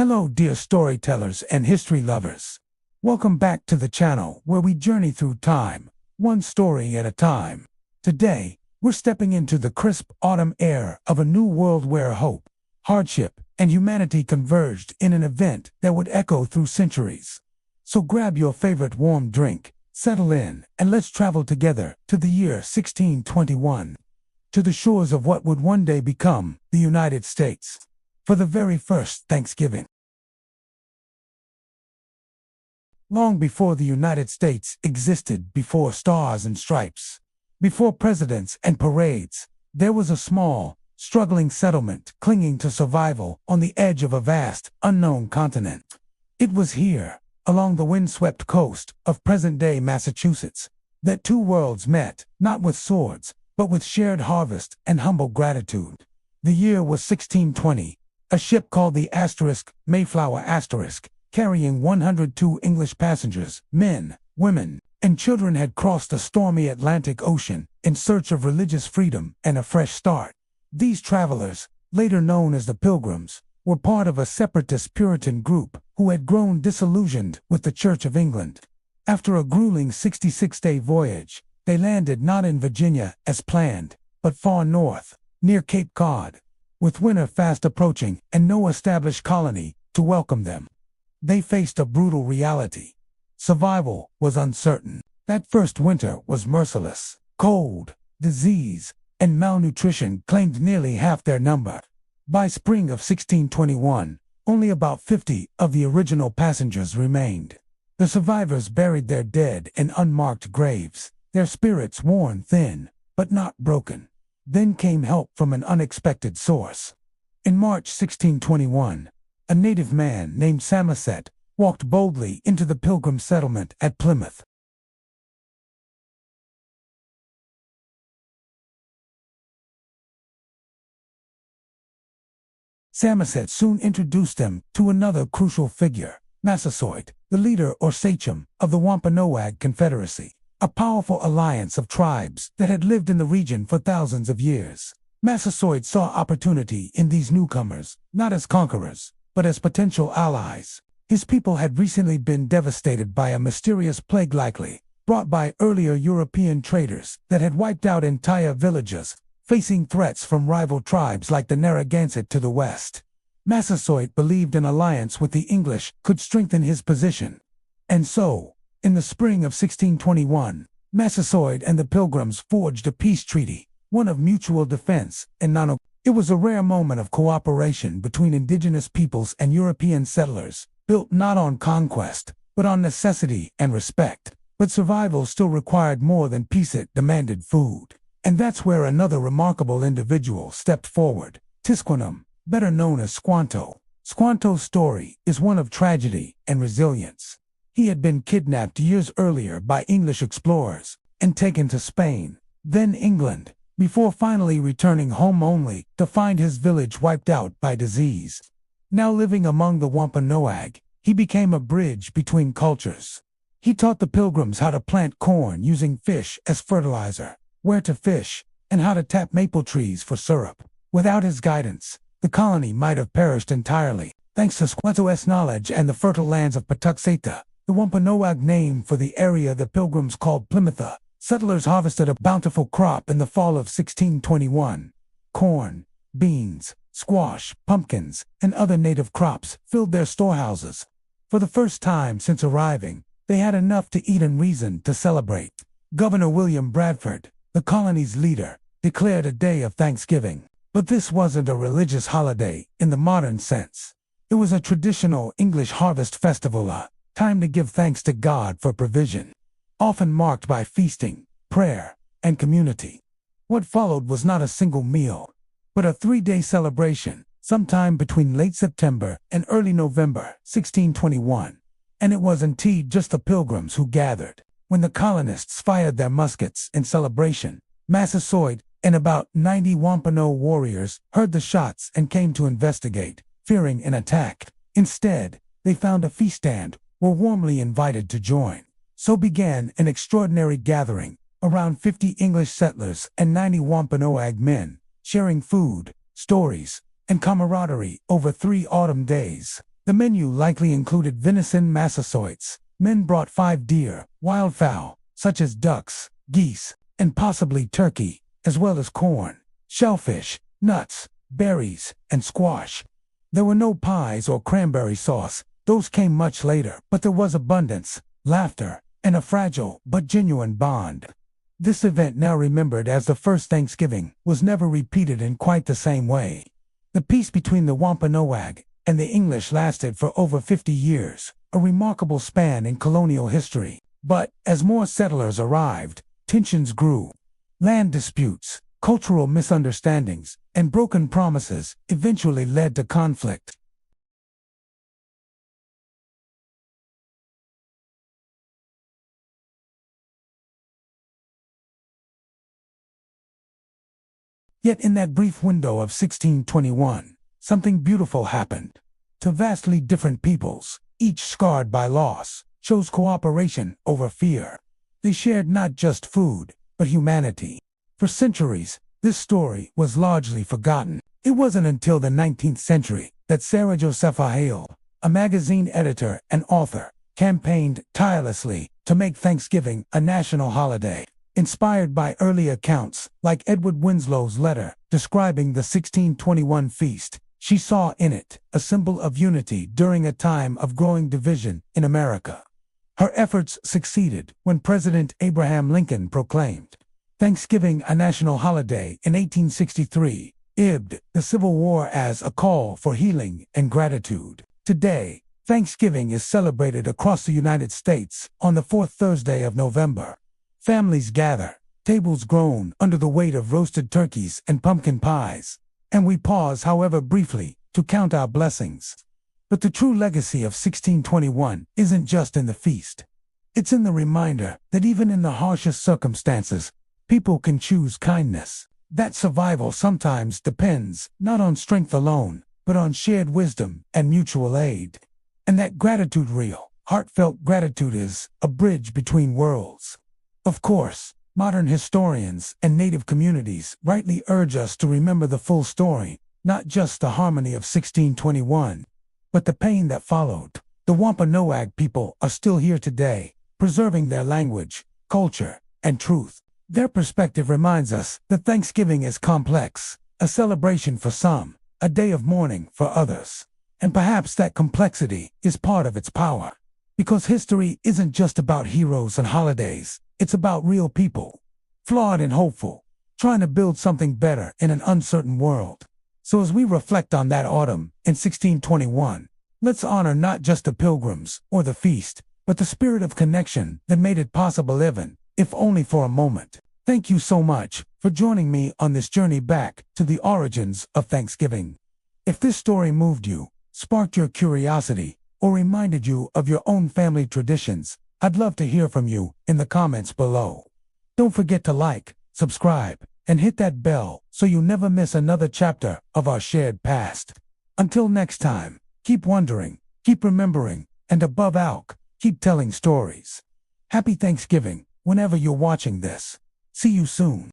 Hello dear storytellers and history lovers. Welcome back to the channel where we journey through time, one story at a time. Today, we're stepping into the crisp autumn air of a new world where hope, hardship, and humanity converged in an event that would echo through centuries. So grab your favorite warm drink, settle in, and let's travel together to the year 1621, to the shores of what would one day become the United States, for the very first Thanksgiving. Long before the United States existed, before stars and stripes, before presidents and parades, there was a small, struggling settlement clinging to survival on the edge of a vast, unknown continent. It was here, along the windswept coast of present-day Massachusetts, that two worlds met, not with swords, but with shared harvest and humble gratitude. The year was 1620. A ship called the Mayflower carrying 102 English passengers, men, women, and children had crossed the stormy Atlantic Ocean in search of religious freedom and a fresh start. These travelers, later known as the Pilgrims, were part of a separatist Puritan group who had grown disillusioned with the Church of England. After a grueling 66-day voyage, they landed not in Virginia as planned, but far north, near Cape Cod, with winter fast approaching and no established colony to welcome them. They faced a brutal reality. Survival was uncertain. That first winter was merciless. Cold, disease, and malnutrition claimed nearly half their number. By spring of 1621, only about 50 of the original passengers remained. The survivors buried their dead in unmarked graves, their spirits worn thin, but not broken. Then came help from an unexpected source. In March 1621, a native man named Samoset walked boldly into the Pilgrim settlement at Plymouth. Samoset soon introduced them to another crucial figure, Massasoit, the leader or sachem of the Wampanoag Confederacy, a powerful alliance of tribes that had lived in the region for thousands of years. Massasoit saw opportunity in these newcomers, not as conquerors, but as potential allies. His people had recently been devastated by a mysterious plague likely brought by earlier European traders that had wiped out entire villages, facing threats from rival tribes like the Narragansett to the west. Massasoit believed an alliance with the English could strengthen his position. And so, in the spring of 1621, Massasoit and the Pilgrims forged a peace treaty, one of mutual defense and non-aggression. It was a rare moment of cooperation between indigenous peoples and European settlers, built not on conquest, but on necessity and respect. But survival still required more than peace, it demanded food. And that's where another remarkable individual stepped forward, Tisquanum, better known as Squanto. Squanto's story is one of tragedy and resilience. He had been kidnapped years earlier by English explorers and taken to Spain, then England, before finally returning home only to find his village wiped out by disease. Now living among the Wampanoag, he became a bridge between cultures. He taught the Pilgrims how to plant corn using fish as fertilizer, where to fish, and how to tap maple trees for syrup. Without his guidance, the colony might have perished entirely. Thanks to Squanto's knowledge and the fertile lands of Patuxeta, the Wampanoag name for the area the Pilgrims called Plymouth, settlers harvested a bountiful crop in the fall of 1621. Corn, beans, squash, pumpkins, and other native crops filled their storehouses. For the first time since arriving, they had enough to eat and reason to celebrate. Governor William Bradford, the colony's leader, declared a day of Thanksgiving. But this wasn't a religious holiday in the modern sense. It was a traditional English harvest festival, a time to give thanks to God for provision, often marked by feasting, prayer, and community. What followed was not a single meal, but a 3-day celebration, sometime between late September and early November 1621. And it was indeed just the Pilgrims who gathered. When the colonists fired their muskets in celebration, Massasoit and about 90 Wampanoag warriors heard the shots and came to investigate, fearing an attack. Instead, they found a feast and were warmly invited to join. So began an extraordinary gathering, around 50 English settlers and 90 Wampanoag men, sharing food, stories, and camaraderie over 3 autumn days. The menu likely included venison Massasoits. Men brought 5 deer, wildfowl, such as ducks, geese, and possibly turkey, as well as corn, shellfish, nuts, berries, and squash. There were no pies or cranberry sauce. Those came much later, but there was abundance, laughter, and a fragile but genuine bond. This event, now remembered as the first Thanksgiving, was never repeated in quite the same way. The peace between the Wampanoag and the English lasted for over 50 years, a remarkable span in colonial history. But, as more settlers arrived, tensions grew. Land disputes, cultural misunderstandings, and broken promises eventually led to conflict. Yet in that brief window of 1621, something beautiful happened. To vastly different peoples, each scarred by loss, chose cooperation over fear. They shared not just food, but humanity. For centuries, this story was largely forgotten. It wasn't until the 19th century that Sarah Josepha Hale, a magazine editor and author, campaigned tirelessly to make Thanksgiving a national holiday. Inspired by early accounts, like Edward Winslow's letter describing the 1621 feast, she saw in it a symbol of unity during a time of growing division in America. Her efforts succeeded when President Abraham Lincoln proclaimed Thanksgiving a national holiday in 1863, ibbed the Civil War as a call for healing and gratitude. Today, Thanksgiving is celebrated across the United States on the fourth Thursday of November. Families gather, tables groan under the weight of roasted turkeys and pumpkin pies, and we pause, however briefly, to count our blessings. But the true legacy of 1621 isn't just in the feast. It's in the reminder that even in the harshest circumstances, people can choose kindness. That survival sometimes depends not on strength alone, but on shared wisdom and mutual aid. And that gratitude, real, heartfelt gratitude, is a bridge between worlds. Of course, modern historians and Native communities rightly urge us to remember the full story, not just the harmony of 1621, but the pain that followed. The Wampanoag people are still here today, preserving their language, culture, and truth. Their perspective reminds us that Thanksgiving is complex, a celebration for some, a day of mourning for others. And perhaps that complexity is part of its power. Because history isn't just about heroes and holidays, it's about real people, flawed and hopeful, trying to build something better in an uncertain world. So as we reflect on that autumn in 1621, let's honor not just the Pilgrims or the feast, but the spirit of connection that made it possible, even if only for a moment. Thank you so much for joining me on this journey back to the origins of Thanksgiving. If this story moved you, sparked your curiosity, or reminded you of your own family traditions, I'd love to hear from you in the comments below. Don't forget to like, subscribe, and hit that bell so you never miss another chapter of our shared past. Until next time, keep wondering, keep remembering, and above all, keep telling stories. Happy Thanksgiving whenever you're watching this. See you soon.